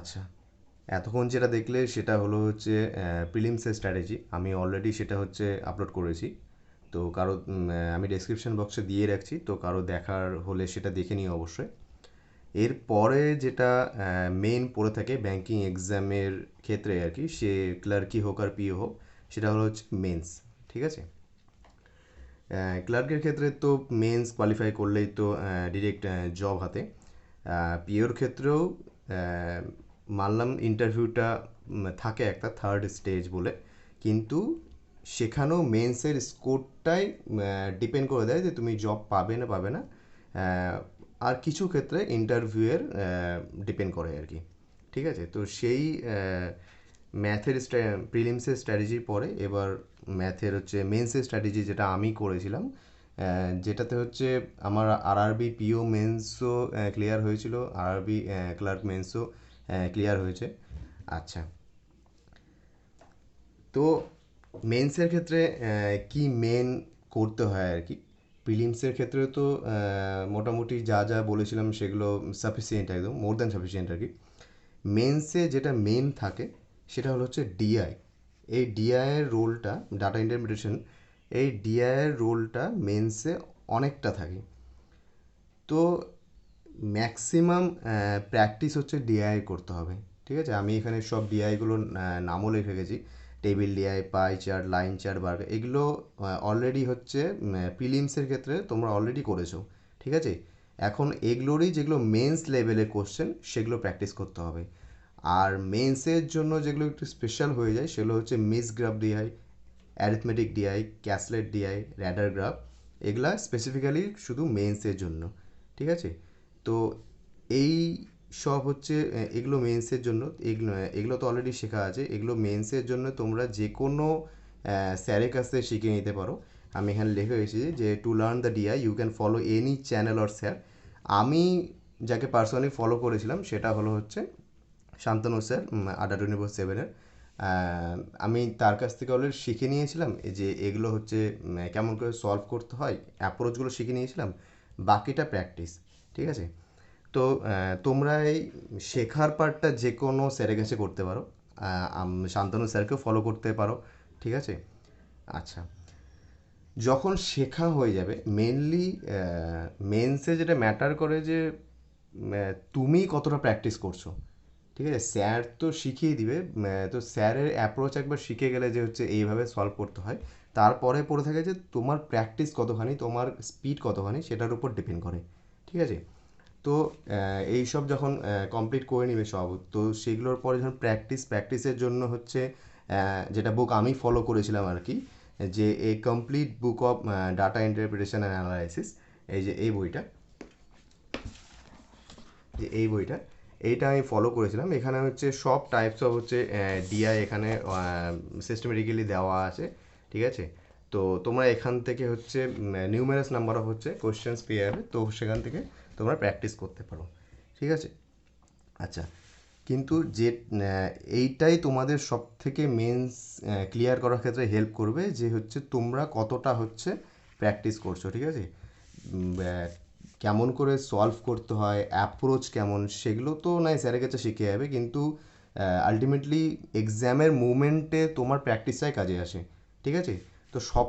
আচ্ছা, এতক্ষণ যেটা দেখলে সেটা হলো হচ্ছে প্রিলিমসের স্ট্র্যাটেজি। আমি অলরেডি সেটা হচ্ছে আপলোড করেছি। তো কারো আমি ডেসক্রিপশন বক্সে দিয়ে রাখছি, তো কারো দেখার হলে সেটা দেখে নিও অবশ্যই। এরপরে যেটা মেইন পড়ে থাকে ব্যাংকিং এক্সামের ক্ষেত্রে আর কি, সে ক্লার্কই হোক আর পিও হোক, সেটা হলো হচ্ছে মেন্স। ঠিক আছে? ক্লার্কের ক্ষেত্রে তো মেন্স কোয়ালিফাই করলেই তো ডিরেক্ট জব হাতে। পিওর ক্ষেত্রেও আহ, মানলাম ইন্টারভিউটা থাকে একটা থার্ড স্টেজ বলে, কিন্তু সেখানেও মেন্সের স্কোরটাই ডিপেন্ড করে দেয় যে তুমি জব পাবে না পাবে না। আর কিছু ক্ষেত্রে ইন্টারভিউয়ের ডিপেন্ড করে আর কি। ঠিক আছে? তো সেই ম্যাথের প্রিলিমসের স্ট্র্যাটেজির পরে এবার ম্যাথের হচ্ছে মেন্সের স্ট্র্যাটেজি, যেটা আমি করেছিলাম, যেটাতে হচ্ছে আমার আরআরবি পিও মেন্সও ক্লিয়ার হয়েছিল, আরআরবি ক্লার্ক মেন্সও ক্লিয়ার হয়েছে। আচ্ছা, তো মেন্সের ক্ষেত্রে কি মেন করতে হয় আর কি। প্রিলিমসের ক্ষেত্রে তো মোটামুটি যা যা বলেছিলাম সেগুলো সাফিসিয়েন্ট, একদম মোর দ্যান সাফিসিয়েন্ট আর কি। মেন্সে যেটা মেন থাকে সেটা হলো হচ্ছে ডিআই। এই ডিআইয়ের রোলটা, ডাটা ইন্টারপ্রিটেশন, এই ডিআইয়ের রোলটা মেন্সে অনেকটা থাকে। তো ম্যাক্সিমাম প্র্যাকটিস হচ্ছে ডিআই করতে হবে। ঠিক আছে? আমি এখানে সব ডিআইগুলোর নামও লিখে গেছি। Table DI, pie chart, line chart, bar, এগুলো অলরেডি হচ্ছে প্রিলিমসের ক্ষেত্রে তোমরা অলরেডি করেছো। ঠিক আছে? এখন এগুলোরই যেগুলো মেন্স লেভেলের কোশ্চেন সেগুলো প্র্যাকটিস করতে হবে। আর মেন্সের জন্য যেগুলো একটু স্পেশাল হয়ে যায় সেগুলো হচ্ছে mixed graph DI, arithmetic DI, caselet DI, radar graph. এগুলা স্পেসিফিক্যালি শুধু মেন্সের জন্য। ঠিক আছে? তো এই সব হচ্ছে এগুলো মেন্সের জন্য। এগুলো এগুলো তো অলরেডি শেখা আছে। এগুলো মেন্সের জন্য তোমরা যে কোনো স্যারের কাছ থেকে শিখে নিতে পারো। আমি এখানে লিখে এসেছি যে to learn the DI you can follow any channel or sir. আমি যাকে পার্সোনালি ফলো করেছিলাম সেটা হলো হচ্ছে শান্তনু স্যার, আড্ডা 24/7-এর। আমি তার কাছ থেকে অলরেডি শিখে নিয়েছিলাম এই যে এগুলো হচ্ছে কেমন করে সলভ করতে হয়, অ্যাপ্রোচগুলো শিখে নিয়েছিলাম। বাকিটা প্র্যাকটিস। ঠিক আছে? তো তোমরা এই শেখার পার্টটা যে কোনো স্যারের কাছে করতে পারো। শান্তনু স্যারকেও ফলো করতে পারো। ঠিক আছে? আচ্ছা, যখন শেখা হয়ে যাবে মেনলি মেন্সে যেটা ম্যাটার করে যে তুমি কতটা প্র্যাকটিস করছো। ঠিক আছে? স্যার তো শিখিয়ে দিবে, তো স্যারের অ্যাপ্রোচ একবার শিখে গেলে যে হচ্ছে এইভাবে সলভ করতে হয়, তারপরে পড়ে থাকে যে তোমার প্র্যাকটিস কতখানি, তোমার স্পিড কতখানি, সেটার উপর ডিপেন্ড করে। ঠিক আছে? তো এই সব যখন কমপ্লিট করে নিবে সব, তো সেগুলোর পরে যখন প্র্যাকটিসের জন্য হচ্ছে যেটা বুক আমি ফলো করেছিলাম আর কি, যে a complete book of data interpretation and analysis, এই যে এই বইটা, যে এই বইটা, এইটা আমি ফলো করেছিলাম। এখানে হচ্ছে সব টাইপস অফ হচ্ছে ডিআই এখানে সিস্টেমেটিক্যালি দেওয়া আছে। ঠিক আছে? তো তোমরা এখান থেকে হচ্ছে নিউমেরাস নাম্বার অফ হচ্ছে কোশ্চেন্স পেয়ে যাবে, তো সেখান থেকে তোমরা প্র্যাকটিস করতে পারো। ঠিক আছে? আচ্ছা, কিন্তু যে এইটাই তোমাদের সব থেকে মেন্স ক্লিয়ার করার ক্ষেত্রে হেল্প করবে যে হচ্ছে তোমরা কতটা হচ্ছে প্র্যাকটিস করছো। ঠিক আছে? কেমন করে সলভ করতে হয়, অ্যাপ্রোচ কেমন, সেগুলো তো নয় স্যারের কাছে শিখে যাবে, কিন্তু আলটিমেটলি এক্সামের মুমেন্টে তোমার প্র্যাকটিসটাই কাজে আসে। ঠিক আছে? তো সব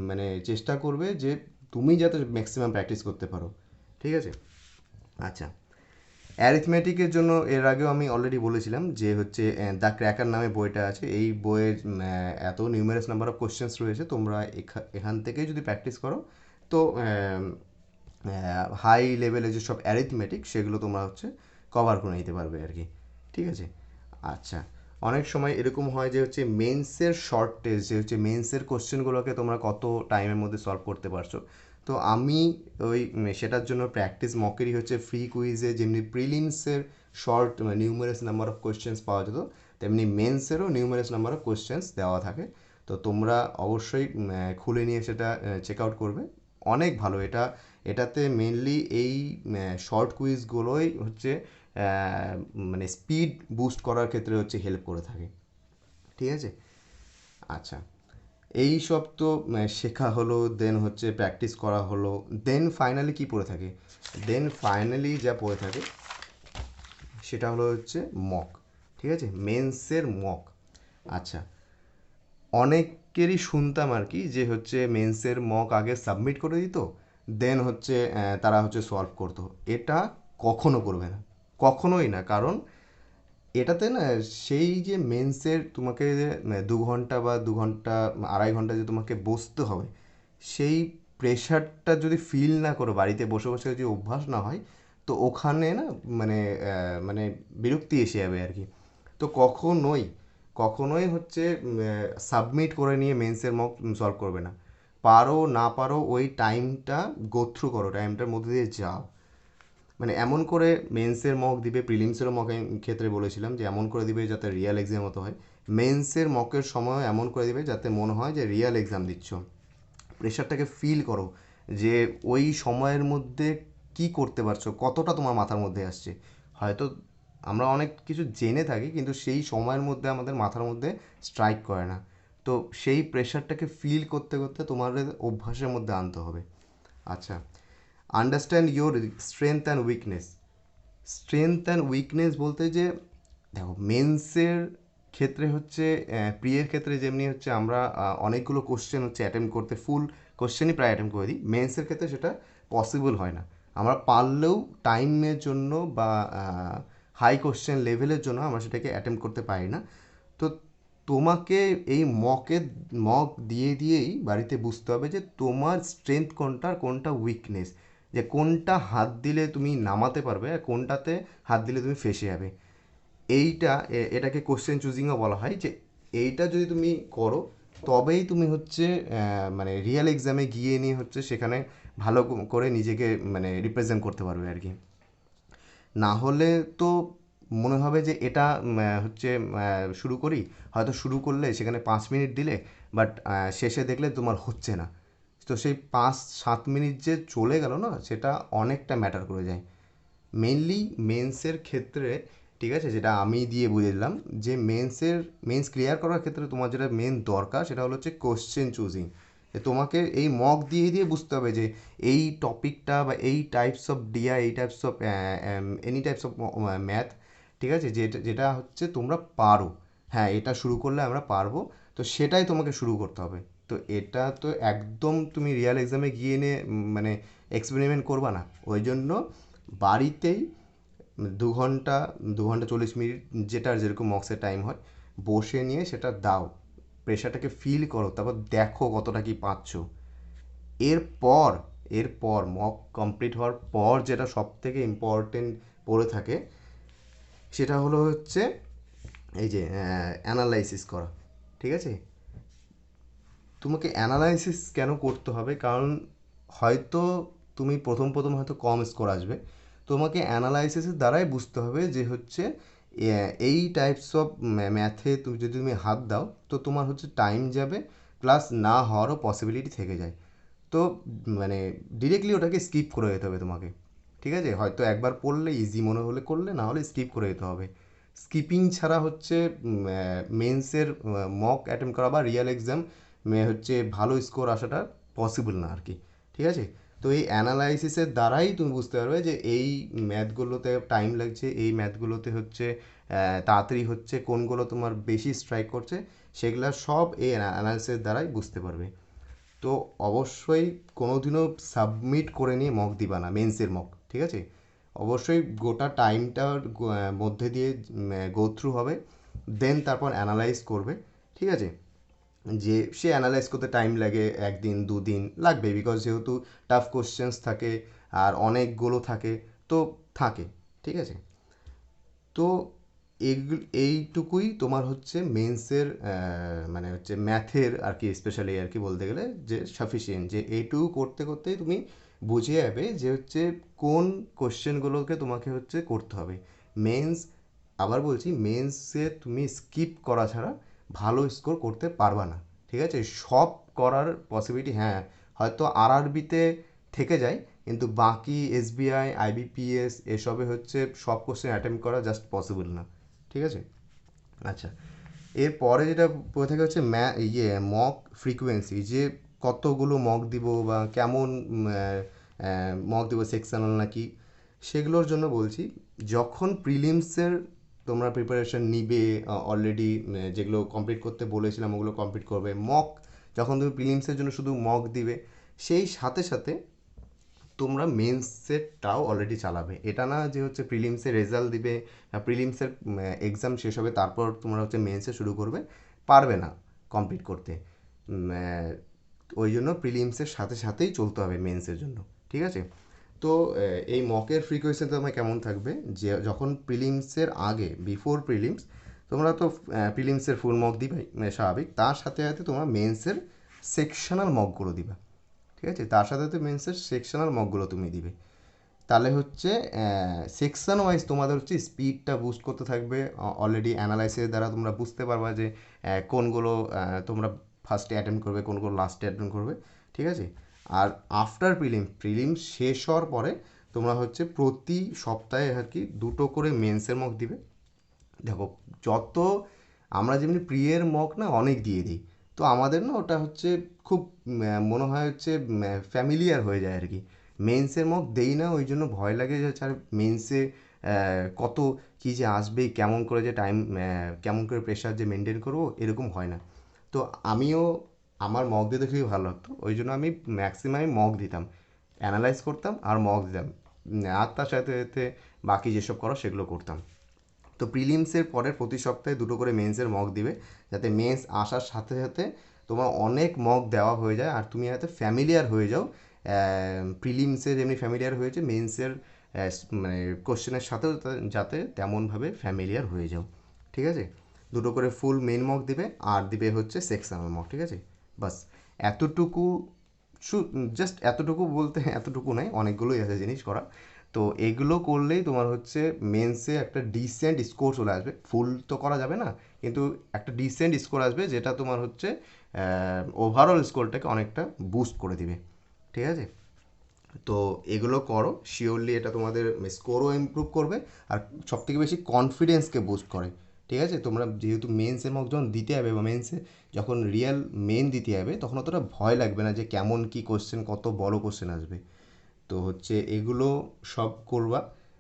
মানে চেষ্টা করবে যে তুমি যাতে ম্যাক্সিমাম প্র্যাকটিস করতে পারো। ঠিক আছে? আচ্ছা, অ্যারিথমেটিকের জন্য এর আগেও আমি অলরেডি বলেছিলাম যে হচ্ছে দ্য ক্র্যাকার নামে বইটা আছে। এই বইয়ের এত নিউমেরাস নাম্বার অফ কোশ্চেন্স রয়েছে, তোমরা এখান থেকে যদি প্র্যাকটিস করো তো হাই লেভেলে যেসব অ্যারিথমেটিক সেগুলো তোমরা হচ্ছে কভার করে নিতে পারবে আর কি। ঠিক আছে? আচ্ছা, অনেক সময় এরকম হয় যে হচ্ছে মেন্সের শর্ট টেস্ট, যে হচ্ছে মেন্সের কোশ্চেনগুলোকে তোমরা কত টাইমের মধ্যে সলভ করতে পারছো। তো আমি ওই সেটার জন্য প্র্যাকটিস মকেরই হচ্ছে ফ্রি কুইজে যেমনি প্রিলিমসের short numerous number of questions পাওয়া যেত, তেমনি মেন্সেরও নিউমারাস নাম্বার অফ কোশ্চেন্স দেওয়া থাকে। তো তোমরা অবশ্যই খুলে নিয়ে সেটা চেক আউট করবে। অনেক ভালো এটা। এটাতে মেনলি এই শর্ট কুইজগুলোই হচ্ছে মানে স্পিড বুস্ট করার ক্ষেত্রে হচ্ছে হেল্প করে থাকে। ঠিক আছে? আচ্ছা, এই সব তো শেখা হলো, দেন হচ্ছে প্র্যাকটিস করা হলো, দেন ফাইনালি কি পড়ে থাকে, দেন ফাইনালি যা পড়ে থাকে সেটা হলো হচ্ছে মক, ঠিক আছে, মেন্সের মক। আচ্ছা, অনেকেরই শুনতাম আর কি যে হচ্ছে মেন্সের মক আগে সাবমিট করে দিত, দেন হচ্ছে তারা হচ্ছে সলভ করতো। এটা কখনো করবে না, কখনোই না। কারণ এটাতে না, সেই যে মেন্সের তোমাকে যে 2 ঘন্টা বা 2 ঘন্টা 2.5 ঘন্টা যে তোমাকে বসতে হবে, সেই প্রেশারটা যদি ফিল না করো, বাড়িতে বসে বসে যদি অভ্যাস না হয়, তো ওখানে না মানে মানে বিরক্তি এসে যাবে আর কি। তো কখনোই কখনোই হচ্ছে সাবমিট করে নিয়ে মেন্সের মক সলভ করবে না। পারো না পারো ওই টাইমটা গো থ্রু করো, টাইমটার মধ্যে দিয়ে যাও। মানে এমন করে মেন্সের মক দিবে, প্রিলিমসেরও মকের ক্ষেত্রে বলেছিলাম যে এমন করে দিবে যাতে রিয়েল এক্সাম মতো হয়। মেন্সের মকের সময় এমন করে দিবে যাতে মনে হয় যে রিয়েল এক্সাম দিচ্ছ। প্রেশারটাকে ফিল করো যে ওই সময়ের মধ্যে কি করতে পারছো, কতটা তোমার মাথার মধ্যে আসছে। হয়তো আমরা অনেক কিছু জেনে থাকি, কিন্তু সেই সময়ের মধ্যে আমাদের মাথার মধ্যে স্ট্রাইক করে না। তো সেই প্রেশারটাকে ফিল করতে করতে তোমার অভ্যাসের মধ্যে আনতে হবে। আচ্ছা, understand your strength and weakness. Strength and weakness বলতে যে, দেখো মেন্সের ক্ষেত্রে হচ্ছে প্রিয়ের ক্ষেত্রে যেমনি হচ্ছে আমরা অনেকগুলো কোশ্চেন হচ্ছে অ্যাটেম্প করতে, ফুল কোশ্চেনই প্রায় অ্যাটেম্প করে দিই, মেন্সের ক্ষেত্রে সেটা পসিবল হয় না। আমরা পারলেও টাইমের জন্য বা হাই কোশ্চেন লেভেলের জন্য আমরা সেটাকে অ্যাটেম্প করতে পারি না। তো তোমাকে এই মক দিয়ে দিয়েই বাড়িতে বুঝতে হবে যে তোমার স্ট্রেংথ কোনটা আর কোনটা উইকনেস, যে কোনটা হাত দিলে তুমি নামাতে পারবে আর কোনটাতে হাত দিলে তুমি ফেঁসে যাবে। এটাকে কোশ্চেন চুজিংও বলা হয়, যে এইটা যদি তুমি করো তবেই তুমি হচ্ছে মানে রিয়েল এক্সামে গিয়ে নিয়ে হচ্ছে সেখানে ভালো করে নিজেকে মানে রিপ্রেজেন্ট করতে পারবে আর কি। না হলে তো মনে হবে যে এটা হচ্ছে শুরু করি, হয়তো শুরু করলে সেখানে 5 মিনিট দিলে, বাট শেষে দেখলে তোমার হচ্ছে না। তো সেই 5-7 মিনিট যে চলে গেল না, সেটা অনেকটা ম্যাটার করে যায়। মেনলি মেন্সের ক্ষেত্রে, ঠিক আছে, যেটা আমি দিয়ে বুঝে দিলাম, যে মেন্স ক্লিয়ার করার ক্ষেত্রে তোমার যেটা মেন দরকার সেটা হলো হচ্ছে কোশ্চেন চুজিং। তোমাকে এই মক দিয়ে দিয়ে বুঝতে হবে যে এই টপিকটা বা এই টাইপস অফ ডিআই, এই types of any types of math, ঠিক আছে, যেটা যেটা হচ্ছে তোমরা পারো, হ্যাঁ এটা শুরু করলে আমরা পারবো, তো সেটাই তোমাকে শুরু করতে হবে। তো এটা তো একদম তুমি রিয়েল এক্সামে গিয়ে নিয়ে মানে এক্সপেরিমেন্ট করবা না। ওই জন্য বাড়িতেই 2 ঘন্টা, 2 ঘন্টা 40 মিনিট, যেটার যেরকম মক্সের টাইম হয়, বসে নিয়ে সেটা দাও, প্রেশারটাকে ফিল করো, তারপর দেখো কতটা কি পাচ্ছ। এরপর এরপর মক কমপ্লিট হওয়ার পর যেটা সব থেকে ইম্পর্টেন্ট পড়ে থাকে, সেটা হলো হচ্ছে এই যে অ্যানালাইসিস করা, ঠিক আছে। তোমাকে অ্যানালাইসিস কেন করতে হবে? কারণ হয়তো তুমি প্রথম প্রথম হয়তো কম স্কোর আসবে, তোমাকে অ্যানালাইসিসের দ্বারাই বুঝতে হবে যে হচ্ছে এই টাইপস অফ ম্যাথে তুমি যদি তুমি হাত দাও তো তোমার হচ্ছে টাইম যাবে, প্লাস না হওয়ারও পসিবিলিটি থেকে যায়। তো মানে ডিরেক্টলি ওটাকে স্কিপ করে যেতে হবে তোমাকে, ঠিক আছে। হয়তো একবার পড়লে ইজি মনে হলে করলে, না হলে স্কিপ করে যেতে হবে। স্কিপিং ছাড়া হচ্ছে মেন্সের মক অ্যাটেম্প করা বা রিয়েল এক্সাম হচ্ছে ভালো স্কোর আসাটা পসিবল না আর কি, ঠিক আছে। তো এই অ্যানালাইসিসের দ্বারাই তুমি বুঝতে পারবে যে এই ম্যাথগুলোতে টাইম লাগছে, এই ম্যাথগুলোতে হচ্ছে তাড়াতাড়ি হচ্ছে, কোনগুলো তোমার বেশি স্ট্রাইক করছে, সেগুলো সব এই অ্যানালাইসিসের দ্বারাই বুঝতে পারবে। তো অবশ্যই কোনোদিনও সাবমিট করে নিয়ে মক দিবা না, মেন্সের মক, ঠিক আছে। অবশ্যই গোটা টাইমটার মধ্যে দিয়ে গো থ্রু হবে, দেন তারপর অ্যানালাইজ করবে, ঠিক আছে। যে সে অ্যানালাইজ করতে টাইম লাগে 1 দিন 2 দিন লাগবে, বিকজ যেহেতু টাফ কোশ্চেন্স থাকে আর অনেকগুলো থাকে, তো থাকে, ঠিক আছে। তো এইটুকুই তোমার হচ্ছে মেন্সের মানে হচ্ছে ম্যাথের আর কি, স্পেশালি আর কি বলতে গেলে যে সাফিসিয়েন্ট, যে এইটুকু করতে করতেই তুমি বুঝে যাবে যে হচ্ছে কোন কোশ্চেনগুলোকে তোমাকে হচ্ছে করতে হবে। মেন্স, আবার বলছি, মেন্সে তুমি স্কিপ করা ছাড়া ভালো স্কোর করতে পারবা না, ঠিক আছে। সব করার পসিবিলিটি, হ্যাঁ হয়তো আরআরবিতে থেকে যায়, কিন্তু বাকি এসবিআই আইবিপিএস এসবে হচ্ছে সব কোশ্চেন অ্যাটেম্প করা জাস্ট পসিবল না, ঠিক আছে। আচ্ছা, এরপরে যেটা পড়ে থাকে হচ্ছে মক ফ্রিকোয়েন্সি, যে কতগুলো মক দিব বা কেমন মক দিব, সেকশনাল নাকি, সেগুলোর জন্য বলছি। যখন প্রিলিমসের তোমরা প্রিপারেশন নিবে, অলরেডি যেগুলো কমপ্লিট করতে বলেছিলাম ওগুলো কমপ্লিট করবে, মক যখন তুমি প্রিলিমসের জন্য শুধু মক দিবে, সেই সাথে সাথে তোমরা মেন্সেরটাও অলরেডি চালাবে। এটা না যে হচ্ছে প্রিলিমসের রেজাল্ট দিবে, প্রিলিমসের এক্সাম শেষ হবে তারপর তোমরা হচ্ছে মেন্সে শুরু করবে, পারবে না কমপ্লিট করতে। ওই জন্য প্রিলিমসের সাথে সাথেই চলতে হবে মেন্সের জন্য, ঠিক আছে? তো এই মকের ফ্রিকোয়েন্সি তোমার কেমন থাকবে, যে যখন প্রিলিমসের আগে, বিফোর প্রিলিমস, তোমরা তো প্রিলিমসের ফুল মক দিবে স্বাভাবিক, তার সাথে সাথে তোমরা মেন্সের সেকশনাল মকগুলো দিবা, ঠিক আছে? তার সাথে তো মেন্সের সেকশনাল মকগুলো তুমি দিবে। তাহলে হচ্ছে সেকশন ওয়াইজ তোমাদের হচ্ছে স্পিডটা বুস্ট করতে থাকবে। অলরেডি অ্যানালাইসিসের দ্বারা তোমরা বুঝতে পারবা যে কোনগুলো তোমরা ফার্স্টে অ্যাটেম্প করবে, কোনগুলো লাস্টে অ্যাটেম্প করবে, ঠিক আছে? আর আফটার প্রিলিম শেষ হওয়ার পরে তোমরা হচ্ছে প্রতি সপ্তাহে আর কি দুটো করে মেন্সের মক দিবে। দেখো, যত আমরা যেমনি প্রিয়ের মক না অনেক দিয়ে দিই, তো আমাদের না ওটা হচ্ছে খুব মনে হয় হচ্ছে ফ্যামিলিয়ার হয়ে যায় আর কি। মেন্সের মক দেই না, ওই জন্য ভয় লাগে যে আর মেন্সে কত কী যে আসবে, কেমন করে যে টাইম, কেমন করে প্রেশার যে মেনটেন করবো, এরকম হয় না। তো আমিও আমার মক দিতে খুবই ভালো লাগতো, ওই জন্য আমি ম্যাক্সিমামই মক দিতাম, অ্যানালাইজ করতাম আর মক দিতাম, আর তার সাথে সাথে বাকি যেসব করো সেগুলো করতাম। তো প্রিলিমসের পরের প্রতি সপ্তাহে দুটো করে মেন্সের মক দিবে, যাতে মেন্স আসার সাথে সাথে তোমার অনেক মক দেওয়া হয়ে যায় আর তুমি যাতে ফ্যামিলিয়ার হয়ে যাও। প্রিলিমসে যেমনি ফ্যামিলিয়ার হয়েছে, মেন্সের মানে কোশ্চেনের সাথেও যাতে তেমনভাবে ফ্যামিলিয়ার হয়ে যাও, ঠিক আছে? দুটো করে ফুল মেন মক দিবে আর দিবে হচ্ছে সেকশনাল মক, ঠিক আছে? বাস এতটুকু, জাস্ট এতটুকু বলতে এতটুকু নয়, অনেকগুলোই আছে জিনিস করা। তো এগুলো করলেই তোমার হচ্ছে মেন্সে একটা ডিসেন্ট স্কোর চলে আসবে। ফুল তো করা যাবে না, কিন্তু একটা ডিসেন্ট স্কোর আসবে যেটা তোমার হচ্ছে ওভারঅল স্কোরটাকে অনেকটা বুস্ট করে দিবে, ঠিক আছে? তো এগুলো করো, শিওরলি এটা তোমাদের স্কোরও ইমপ্রুভ করবে আর সবথেকে বেশি কনফিডেন্সকে বুস্ট করে, ঠিক আছে? তোমরা যেহেতু মেন্সের মক যখন দিতে হবে বা মেন্সে যখন রিয়েল মেন দিতে হবে, তখন অতটা ভয় লাগবে না যে কেমন কী কোশ্চেন, কত বড় কোশ্চেন আসবে। তো হচ্ছে এগুলো সব করবা,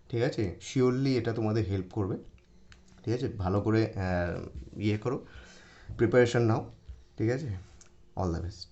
ঠিক আছে? শিওরলি এটা তোমাদের হেল্প করবে, ঠিক আছে? ভালো করে ইয়ে করো, প্রিপারেশন নাও, ঠিক আছে? All the best.